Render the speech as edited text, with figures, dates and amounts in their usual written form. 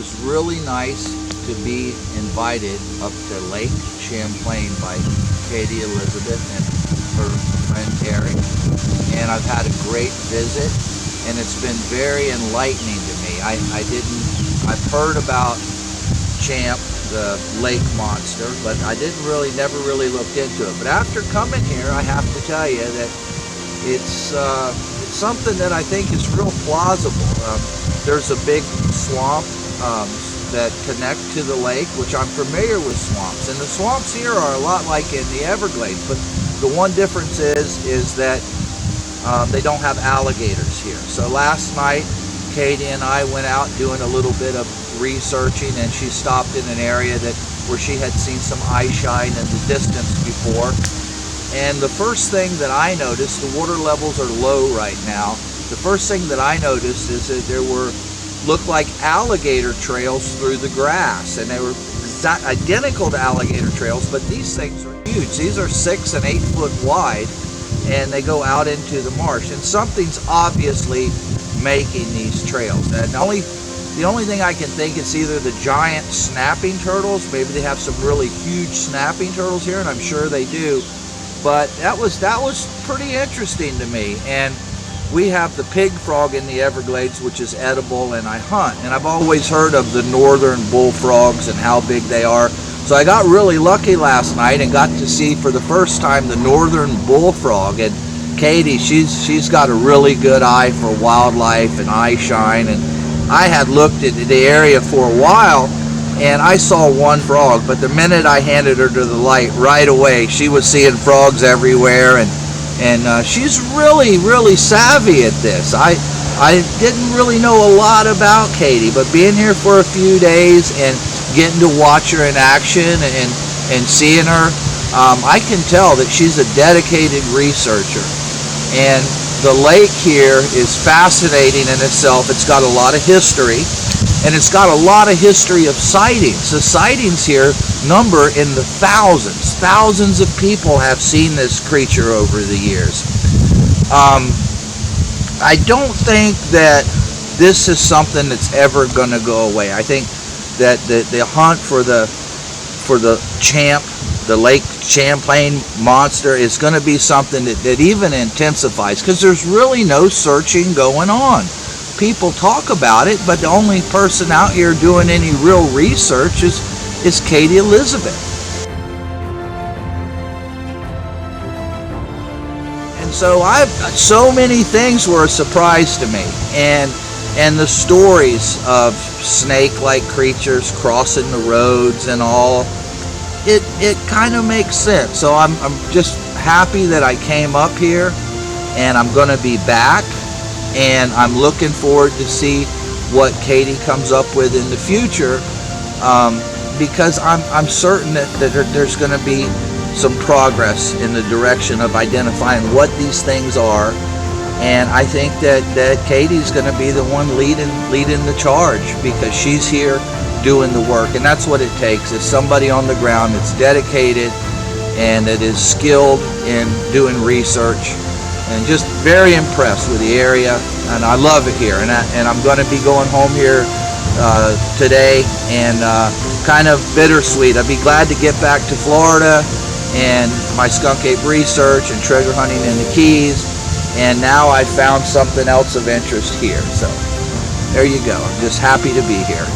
was really nice to be invited up to Lake Champlain by Katie Elizabeth and her friend Terry. And I've had a great visit, and it's been very enlightening to me. I've heard about Champ, the lake monster, but I never really looked into it. But after coming here, I have to tell you that it's something that I think is real plausible. There's a big swamp that connect to the lake, which I'm familiar with swamps, and the swamps here are a lot like in the Everglades, but the one difference is that they don't have alligators here. So last night, Katie and I went out doing a little bit of researching, and she stopped in an area where she had seen some eye shine in the distance before. And the first thing that I noticed, the water levels are low right now. The first thing that I noticed is that there looked like alligator trails through the grass, and they were identical to alligator trails, but these things are huge. These are 6 and 8 foot wide, and they go out into the marsh, and something's obviously making these trails. And the only thing I can think is either the giant snapping turtles. Maybe they have some really huge snapping turtles here, and I'm sure they do. But that was pretty interesting to me. And we have the pig frog in the Everglades, which is edible, and I hunt. And I've always heard of the northern bullfrogs and how big they are. So I got really lucky last night and got to see for the first time the northern bullfrog. And Katie, she's got a really good eye for wildlife and eye shine. And I had looked at the area for a while, and I saw one frog, but the minute I handed her to the light, right away she was seeing frogs everywhere, and she's really savvy at this. I didn't really know a lot about Katie, but being here for a few days and getting to watch her in action and seeing her, I can tell that she's a dedicated researcher. And the lake here is fascinating in itself. It's got a lot of history, and it's got a lot of history of sightings. The sightings here number in the thousands. Thousands of people have seen this creature over the years. I don't think that this is something that's ever going to go away. I think that the hunt for the champ, the Lake Champlain monster, is going to be something that even intensifies, because there's really no searching going on. People talk about it, but the only person out here doing any real research is Katie Elizabeth. And so many things were a surprise to me, and the stories of snake-like creatures crossing the roads and all, it kind of makes sense. So I'm just happy that I came up here, and I'm going to be back, and I'm looking forward to see what Katie comes up with in the future, because I'm certain that there's going to be some progress in the direction of identifying what these things are. And I think that Katie's going to be the one leading the charge, because she's here doing the work. And that's what it takes, is somebody on the ground that's dedicated and that is skilled in doing research. And just very impressed with the area, and I love it here. And I'm going to be going home here today, and kind of bittersweet. I'd be glad to get back to Florida and my skunk ape research and treasure hunting in the Keys. And now I found something else of interest here. So there you go. I'm just happy to be here.